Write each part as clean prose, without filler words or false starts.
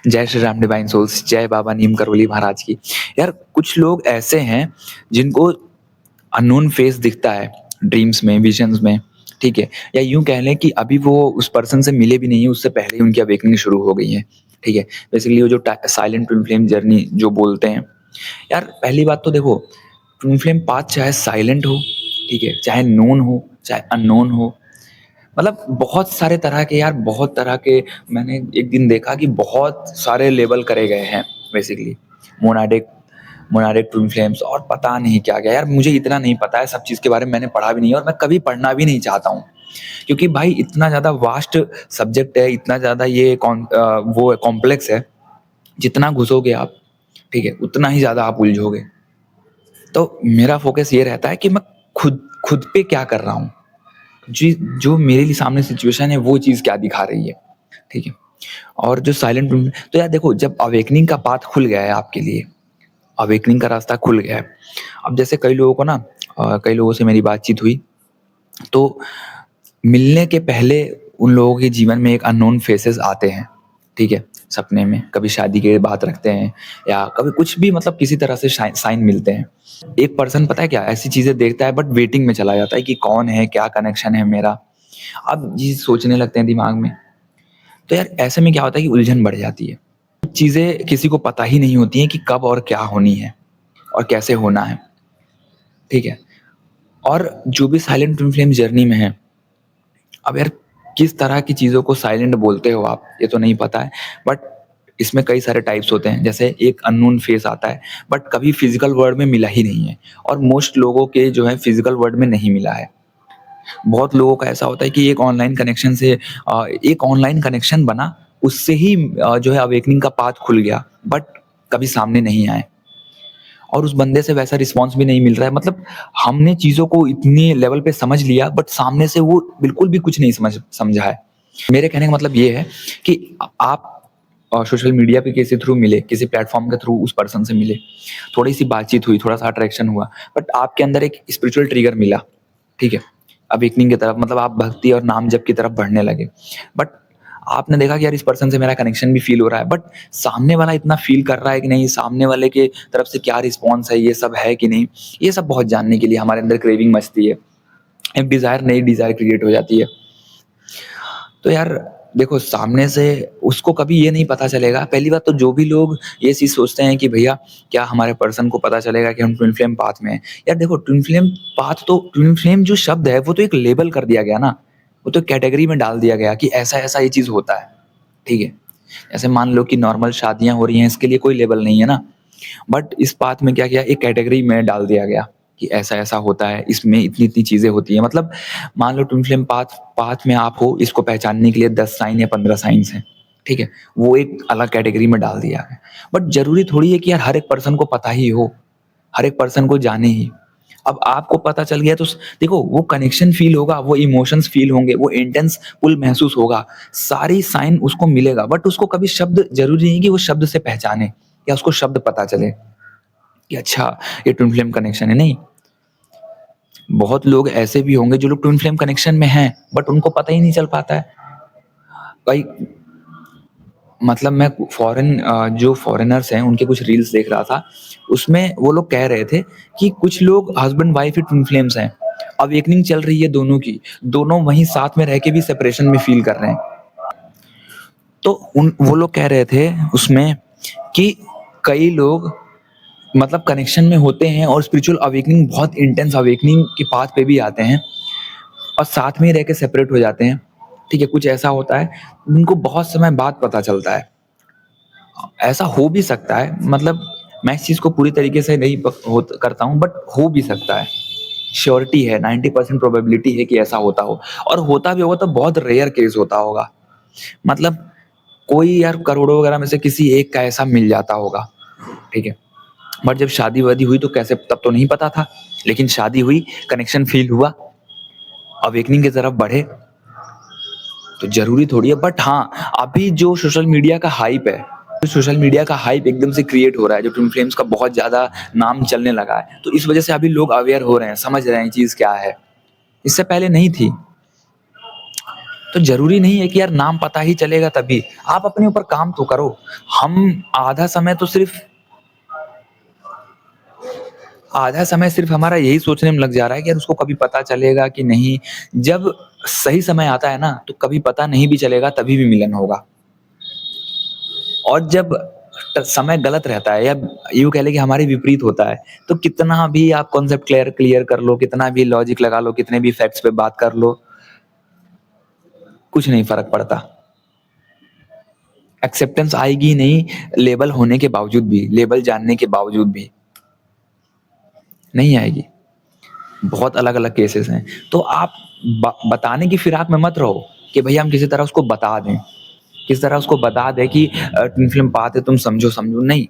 जय Shri Ram divine souls, जय बाबा नीम करौली महाराज की। यार कुछ लोग ऐसे हैं जिनको अननोन फेस दिखता है ड्रीम्स में, विजन्स में, ठीक है? या यूँ कह लें कि अभी वो उस पर्सन से मिले भी नहीं है, उससे पहले ही उनकी अवेकनिंग शुरू हो गई है, ठीक है? बेसिकली वो जो टा साइलेंट ट्विन फ्लेम जर्नी जो बोलते हैं। यार पहली बात तो देखो, ट्विन फ्लेम पाथ चाहे साइलेंट हो, ठीक है? चाहे नोन हो, चाहे अननोन हो, मतलब बहुत सारे तरह के यार बहुत तरह के मैंने एक दिन देखा कि बहुत सारे लेबल करे गए हैं बेसिकली। मोनाडिक मोनाडिक ट्विन फ्लेम्स और पता नहीं क्या-क्या। यार मुझे इतना नहीं पता है, सब चीज़ के बारे में मैंने पढ़ा भी नहीं है और मैं कभी पढ़ना भी नहीं चाहता हूँ। क्योंकि भाई इतना ज़्यादा वास्ट सब्जेक्ट है, इतना ज़्यादा ये वो है कॉम्प्लेक्स है, जितना घुसोगे आप, ठीक है, उतना ही ज़्यादा आप उलझोगे। तो मेरा फ़ोकस ये रहता है कि मैं खुद खुद पे क्या कर रहा हूँ? जी, जो मेरे लिए सामने सिचुएशन है वो चीज़ क्या दिखा रही है, ठीक है? और जो साइलेंट रूम तो यार देखो, जब अवेकनिंग का पाथ खुल गया है आपके लिए, अवेकनिंग का रास्ता खुल गया है। अब जैसे कई लोगों को ना कई लोगों से मेरी बातचीत हुई, तो मिलने के पहले उन लोगों के जीवन में एक अननोन फेसेस आते हैं, ठीक है? सपने में, कभी शादी की बात रखते हैं या कभी कुछ भी, मतलब किसी तरह से साइन मिलते हैं। एक पर्सन पता है क्या ऐसी चीज़ें देखता है बट वेटिंग में चला जाता है कि कौन है, क्या कनेक्शन है मेरा? अब ये सोचने लगते हैं दिमाग में। तो यार ऐसे में क्या होता है कि उलझन बढ़ जाती है। कुछ चीज़ें किसी को पता ही नहीं होती हैं कि कब और क्या होनी है और कैसे होना है, ठीक है? और जो भी साइलेंट ट्विन फ्लेम जर्नी में है, अब यार किस तरह की चीज़ों को साइलेंट बोलते हो आप, ये तो नहीं पता है, बट इसमें कई सारे टाइप्स होते हैं। जैसे एक अननोन फेस आता है, बट कभी फिज़िकल वर्ल्ड में मिला ही नहीं है और मोस्ट लोगों के जो है फिज़िकल वर्ल्ड में नहीं मिला है। बहुत लोगों का ऐसा होता है कि एक ऑनलाइन कनेक्शन बना, उससे ही जो है अवेकनिंग का पाथ खुल गया, बट कभी सामने नहीं आए और उस बंदे से वैसा रिस्पॉन्स भी नहीं मिल रहा है। मतलब हमने चीज़ों को इतने लेवल पे समझ लिया बट सामने से वो बिल्कुल भी कुछ नहीं समझा है। मेरे कहने का मतलब ये है कि आप सोशल मीडिया पे किसी थ्रू मिले, किसी प्लेटफ़ॉर्म के थ्रू उस पर्सन से मिले, थोड़ी-सी बातचीत हुई, थोड़ा-सा अट्रैक्शन हुआ, बट आपके अंदर एक स्पिरिचुअल ट्रिगर मिला, ठीक है? अवेकनिंग की तरफ, मतलब आप भक्ति और नाम जप की तरफ बढ़ने लगे। बट आपने देखा कि यार इस पर्सन से मेरा कनेक्शन भी फ़ील हो रहा है, बट सामने वाला इतना फ़ील कर रहा है कि नहीं, सामने वाले के तरफ से क्या रिस्पॉन्स है, ये सब है कि नहीं, ये सब बहुत जानने के लिए हमारे अंदर क्रेविंग मचती है। एक डिज़ायर, नई डिज़ायर क्रिएट हो जाती है। तो यार देखो, सामने से उसको कभी ये नहीं पता चलेगा। पहली बात तो जो भी लोग ये चीज़ सोचते हैं कि भैया क्या हमारे पर्सन को पता चलेगा कि हम ट्विन फ्लेम पाथ में हैं। यार देखो, ट्विन फ्लेम जो शब्द है वो तो एक लेबल कर दिया गया ना, वो तो कैटेगरी में डाल दिया गया कि ऐसा-ऐसा ये चीज़ होता है, ठीक है? जैसे मान लो कि नॉर्मल शादियाँ हो रही हैं, इसके लिए कोई लेबल नहीं है ना। बट इस पाथ में क्या किया, एक कैटेगरी में डाल दिया गया कि ऐसा-ऐसा होता है, इसमें इतनी-इतनी चीज़ें होती हैं। मतलब मान लो ट्विन फ्लेम पाथ पाथ में आप हो, इसको पहचानने के लिए 10 साइन या 15 साइन्स हैं, ठीक है? वो एक अलग कैटेगरी में डाल दिया है। बट ज़रूरी थोड़ी है कि यार हर एक पर्सन को पता ही हो, हर एक पर्सन को जाने ही। अब आपको पता चल गया तो देखो, वो कनेक्शन फ़ील होगा, वो इमोशंस फ़ील होंगे, वो इंटेंस पुल महसूस होगा, सारी साइन उसको मिलेगा, बट उसको कभी शब्द ज़रूरी नहीं कि वो शब्द से पहचाने या उसको शब्द पता चले कि अच्छा ये ट्विन फ्लेम कनेक्शन है, नहीं। बहुत लोग ऐसे भी होंगे जो लोग ट्विन फ्लेम कनेक्शन में हैं, बट उनको पता ही नहीं चल पाता है। कई मतलब मैं जो फॉरेनर्स हैं उनके कुछ रील्स देख रहा था, उसमें वो लोग कह रहे थे कि कुछ लोग हस्बैंड वाइफ ही ट्विन फ्लेम्स हैं। अवेकनिंग चल रही है दोनों की, दोनों वहीं साथ में रह के भी सेपरेशन में फ़ील कर रहे हैं। तो उन वो लोग कह रहे थे उसमें कि कई लोग मतलब कनेक्शन में होते हैं और स्पिरिचुअल अवेकनिंग, बहुत इंटेंस अवेकनिंग के पाथ पे भी आते हैं और साथ में ही रह के सेपरेट हो जाते हैं, ठीक है? कुछ ऐसा होता है, उनको बहुत समय बाद पता चलता है। ऐसा हो भी सकता है, मतलब मैं इस चीज़ को पूरी तरीके से नहीं करता हूँ, बट हो भी सकता है। श्योरिटी है, 90% प्रोबेबिलिटी है कि ऐसा होता हो, और होता भी होगा तो बहुत रेयर केस होता होगा। मतलब कोई यार करोड़ों वगैरह में से किसी एक का ऐसा मिल जाता होगा, ठीक है? बट जब शादी-वादी हुई तो कैसे, तब तो नहीं पता था। लेकिन शादी हुई, कनेक्शन फ़ील हुआ, अवेकनिंग की तरफ बढ़े, तो ज़रूरी थोड़ी है। बट हाँ, अभी जो सोशल मीडिया का हाइप एकदम से क्रिएट हो रहा है, जो ट्विन फ्लेम्स का बहुत ज़्यादा नाम चलने लगा है, तो इस वजह से अभी लोग अवेयर हो रहे हैं, समझ रहे हैं ये चीज़ क्या है। इससे पहले नहीं थी। तो ज़रूरी नहीं है कि यार नाम पता ही चलेगा तभी, आप अपने ऊपर काम तो करो। हम आधा समय सिर्फ़ हमारा यही सोचने में लग जा रहा है कि यार उसको कभी पता चलेगा कि नहीं। जब सही समय आता है ना, तो कभी पता नहीं भी चलेगा तभी भी मिलन होगा। और जब समय गलत रहता है या यूँ कह लें कि हमारे विपरीत होता है, तो कितना भी आप कॉन्सेप्ट क्लियर कर लो, कितना भी लॉजिक लगा लो, कितने भी फैक्ट्स पे बात कर लो, कुछ नहीं फ़र्क पड़ता। एक्सेप्टेंस आएगी नहीं, लेबल होने के बावजूद भी, लेबल जानने के बावजूद भी, नहीं आएगी। बहुत अलग-अलग केसेस हैं। तो आप बताने की फिराक में मत रहो कि भैया हम किसी तरह उसको बता दें। किसी तरह उसको बता दें कि ट्विन फ्लेम पाथ है, तुम समझो, नहीं।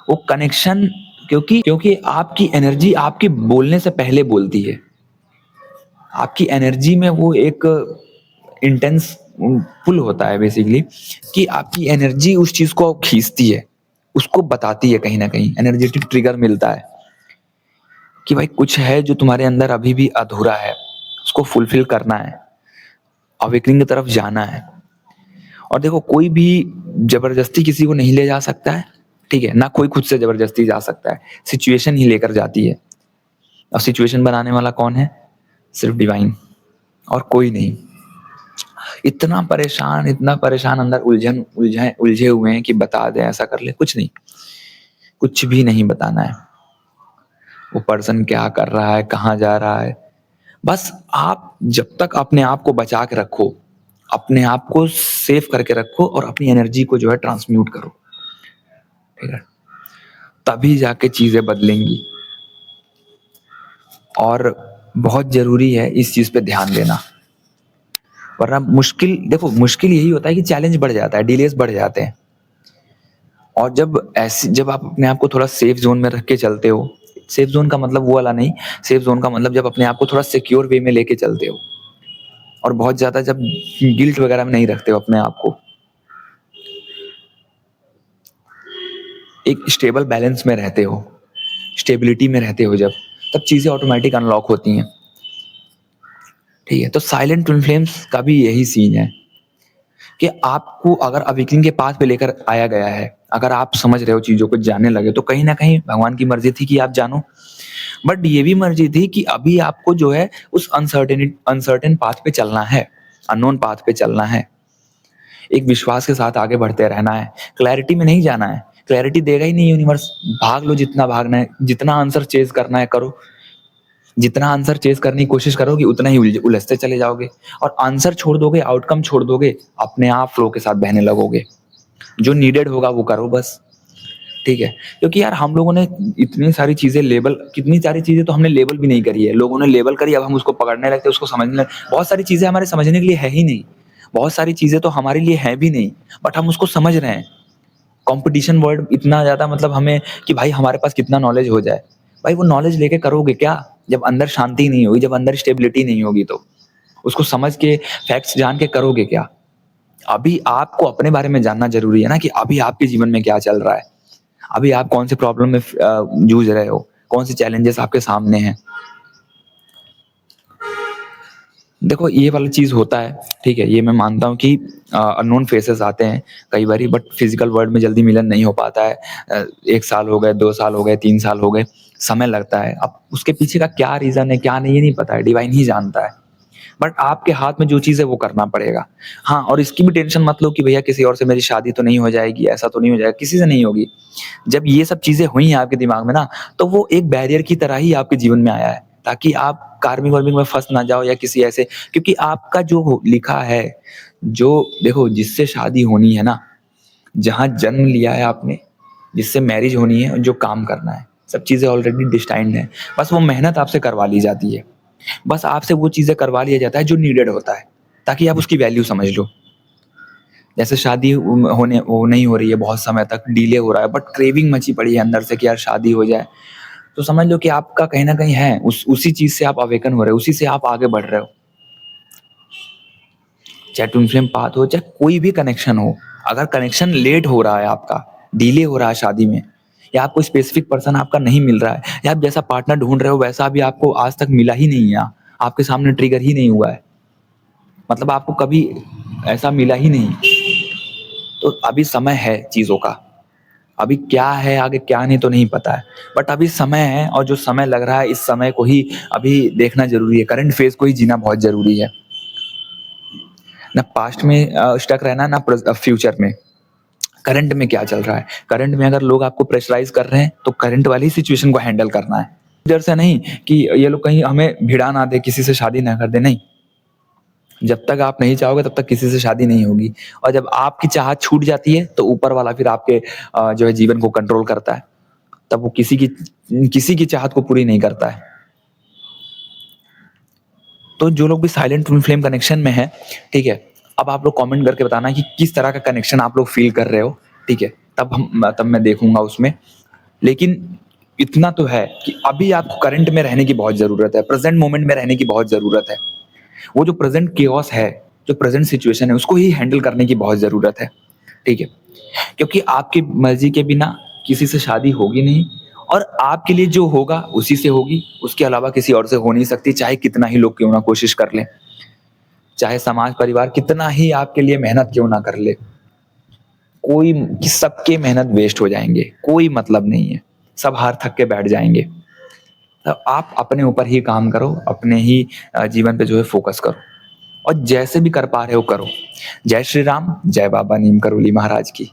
वो कनेक्शन, क्योंकि आपकी एनर्जी आपके बोलने से पहले बोलती है। आपकी एनर्जी में वो एक इंटेंस पुल होता है बेसिकली, कि आपकी एनर्जी उस चीज़ को खींचती है, उसको बताती है, कहीं न कहीं एनर्जेटिक ट्रिगर मिलता है कि भाई कुछ है जो तुम्हारे अंदर अभी भी अधूरा है, उसको फुलफिल करना है, अवेकनिंग की तरफ जाना है। और देखो, कोई भी ज़बरदस्ती किसी को नहीं ले जा सकता है, ठीक है? ना कोई खुद से ज़बरदस्ती जा सकता है, सिचुएशन ही लेकर जाती है। और सिचुएशन बनाने वाला कौन है? सिर्फ़ डिवाइन, और कोई नहीं। इतना परेशान अंदर उलझे हुए हैं कि बता दें, ऐसा कर ले, कुछ नहीं, कुछ भी नहीं बताना है। वो पर्सन क्या कर रहा है, कहाँ जा रहा है, बस आप जब तक अपने आप को बचा के रखो, अपने आप को सेव करके रखो और अपनी एनर्जी को जो है ट्रांसम्यूट करो, ठीक है? तभी जाके चीज़ें बदलेंगी। और बहुत ज़रूरी है इस चीज़ पे ध्यान देना, वरना मुश्किल यही होता है कि चैलेंज बढ़ जाता है, डिलेस बढ़ जाते हैं। और जब आप अपने आप को थोड़ा सेफ ज़ोन में रख के चलते हो, सेफ ज़ोन का मतलब वो वाला नहीं, सेफ ज़ोन का मतलब जब अपने आप को थोड़ा सिक्योर वे में लेके चलते हो, और बहुत ज़्यादा जब गिल्ट वगैरह में नहीं रखते हो अपने आप को, एक स्टेबल बैलेंस में रहते हो, स्टेबिलिटी में रहते हो जब, तब चीज़ें ऑटोमेटिक अनलॉक होती हैं, ठीक है? तो साइलेंट ट्विन फ्लेम्स का भी यही सीन है कि आपको अगर अवेकनिंग के पाथ पे लेकर आया गया है, अगर आप समझ रहे हो चीज़ों को, जानने लगे, तो कहीं न कहीं भगवान की मर्ज़ी थी कि आप जानो। बट ये भी मर्ज़ी थी कि अभी आपको जो है उस अनसर्टेन पाथ पे चलना है, अननोन पाथ पे चलना है। एक विश्वास के साथ आगे बढ़ते रहना है, क्लैरिटी में नहीं जाना है। क्लैरिटी देगा ही नहीं यूनिवर्स, भाग लो जितना भागना है, जितना आंसर चेज़ करना है करो। जितना आंसर चेज़ करने की कोशिश करोगे उतना ही उलझते चले जाओगे, और आंसर छोड़ दोगे, आउटकम छोड़ दोगे, अपने आप फ्लो के साथ बहने लगोगे। जो नीडेड होगा वो करो बस, ठीक है? क्योंकि यार हम लोगों ने इतनी सारी चीज़ें लेबल कितनी सारी चीज़ें तो हमने लेबल भी नहीं करी है। लोगों ने लेबल करी, अब हम उसको पकड़ने लगते हैं, उसको समझने लग बहुत सारी चीज़ें हमारे समझने के लिए है ही नहीं। बहुत सारी चीज़ें तो हमारे लिए हैं भी नहीं, बट हम उसको समझ रहे हैं। कॉम्पिटिशन वर्ड इतना ज़्यादा, मतलब हमें कि भाई हमारे पास कितना नॉलेज हो जाए। भाई वो नॉलेज लेके करोगे क्या? जब अंदर शांति नहीं होगी, जब अंदर स्टेबिलिटी नहीं होगी तो? उसको समझ के, फैक्ट्स जान के करोगे क्या? अभी आपको अपने बारे में जानना ज़रूरी है ना, कि अभी आपके जीवन में क्या चल रहा है? अभी आप कौन से प्रॉब्लम में जूझ रहे हो? कौन से चैलेंजेस आपके सामने हैं? देखो, ये वाला चीज़ होता है, ठीक है? ये मैं मानता हूँ कि अननोन फेसेस आते हैं कई बारी, बट फिज़िकल वर्ल्ड में जल्दी मिलन नहीं हो पाता है। 1 साल हो गए, 2 साल हो गए, 3 साल हो गए, समय लगता है। अब उसके पीछे का क्या रीज़न है, क्या नहीं, ये नहीं पता है, डिवाइन ही जानता है। बट आपके हाथ में जो चीज़ है वो करना पड़ेगा। हाँ, और इसकी भी टेंशन मत लो कि भैया किसी और से मेरी शादी तो नहीं हो जाएगी, ऐसा तो नहीं हो जाएगा, किसी से नहीं होगी। जब ये सब चीज़ें हुई हैं आपके दिमाग में ना, तो वो एक बैरियर की तरह ही आपके जीवन में आया है, ताकि आप कार्मिक-वार्मिक में फँस ना जाओ, या किसी ऐसे, क्योंकि आपका जो लिखा है, जो देखो जिससे शादी होनी है ना, जहाँ जन्म लिया है आपने, जिससे मैरिज होनी है, जो काम करना है, सब चीज़ें ऑलरेडी डिस्टाइन्ड हैं। बस वो मेहनत आपसे करवा ली जाती है। बस आपसे वो चीज़ें करवा लिया जाता है जो नीडेड होता है, ताकि आप उसकी वैल्यू समझ लो। जैसे शादी होने वो नहीं हो रही है, बहुत समय तक डिले हो रहा है, बट क्रेविंग मची पड़ी है अंदर से कि यार शादी हो जाए, तो समझ लो कि आपका कहीं न कहीं है, उसी चीज़ से आप अवेकन हो रहे हो, उसी से आप आगे बढ़ रहे हो। चाहे ट्विन फ्लेम पाथ हो, चाहे कोई भी कनेक्शन हो, अगर कनेक्शन लेट हो रहा है आपका, डिले हो रहा है शादी में, या आपको स्पेसिफिक पर्सन आपका नहीं मिल रहा है, या आप जैसा पार्टनर ढूँढ रहे हो वैसा अभी आपको आज तक मिला ही नहीं है, आपके सामने ट्रिगर ही नहीं हुआ है, मतलब आपको कभी ऐसा मिला ही नहीं। तो अभी समय है चीज़ों का। अभी क्या है, आगे क्या नहीं तो नहीं पता है। बट अभी समय है और जो समय लग रहा है इस समय को ही अभी देखना ज़रूरी है। करंट फ़ेज़ को ही जीना बहुत ज़रूरी है। ना पास्ट में स्टक रहना ना फ्यूचर में। करंट में क्या चल रहा है? करंट में अगर लोग आपको प्रेशराइज़ कर रहे हैं तो करंट वाली सिचुएशन को हैंडल करना है। इधर से नहीं कि ये लोग कहीं हमें भिड़ा ना दें, किसी से शादी ना कर दें, नहीं। जब तक आप नहीं चाहोगे तब तक किसी से शादी नहीं होगी और जब आपकी चाहत छूट जाती है तो ऊपर वाला फिर आपके जो है जीवन को कंट्रोल करता है। तब वो किसी की चाहत को पूरी नहीं करता है। तो जो लोग भी साइलेंट ट्विन फ्लेम कनेक्शन में हैं, ठीक है? अब आप लोग कमेंट करके बताना कि किस तरह का कनेक्शन आप लोग फ़ील कर रहे हो, ठीक है? तब मैं देखूँगा उसमें। लेकिन इतना तो है कि अभी आपको करंट में रहने की बहुत ज़रूरत है, प्रेज़ेंट मोमेंट में रहने की बहुत ज़रूरत है। वो जो प्रेज़ेंट केओस है, जो प्रेज़ेंट सिचुएशन है, उसको ही हैंडल करने की बहुत ज़रूरत है, ठीक है? क्योंकि आपकी मर्ज़ी के बिना किसी से शादी होगी नहीं और आपके लिए जो होगा उसी से होगी, उसके अलावा किसी और से हो नहीं सकती, चाहे कितना ही लोग क्यों ना कोशिश कर लें। चाहे समाज परिवार कितना ही आपके लिए मेहनत क्यों ना कर ले, कोई कि सबके मेहनत वेस्ट हो जाएँगे, कोई मतलब नहीं है। सब हार थक के बैठ जाएँगे। तो आप अपने ऊपर ही काम करो, अपने ही जीवन पे जो है फ़ोकस करो और जैसे भी कर पा रहे हो करो। जय श्री राम, जय बाबा नीम करोली महाराज की।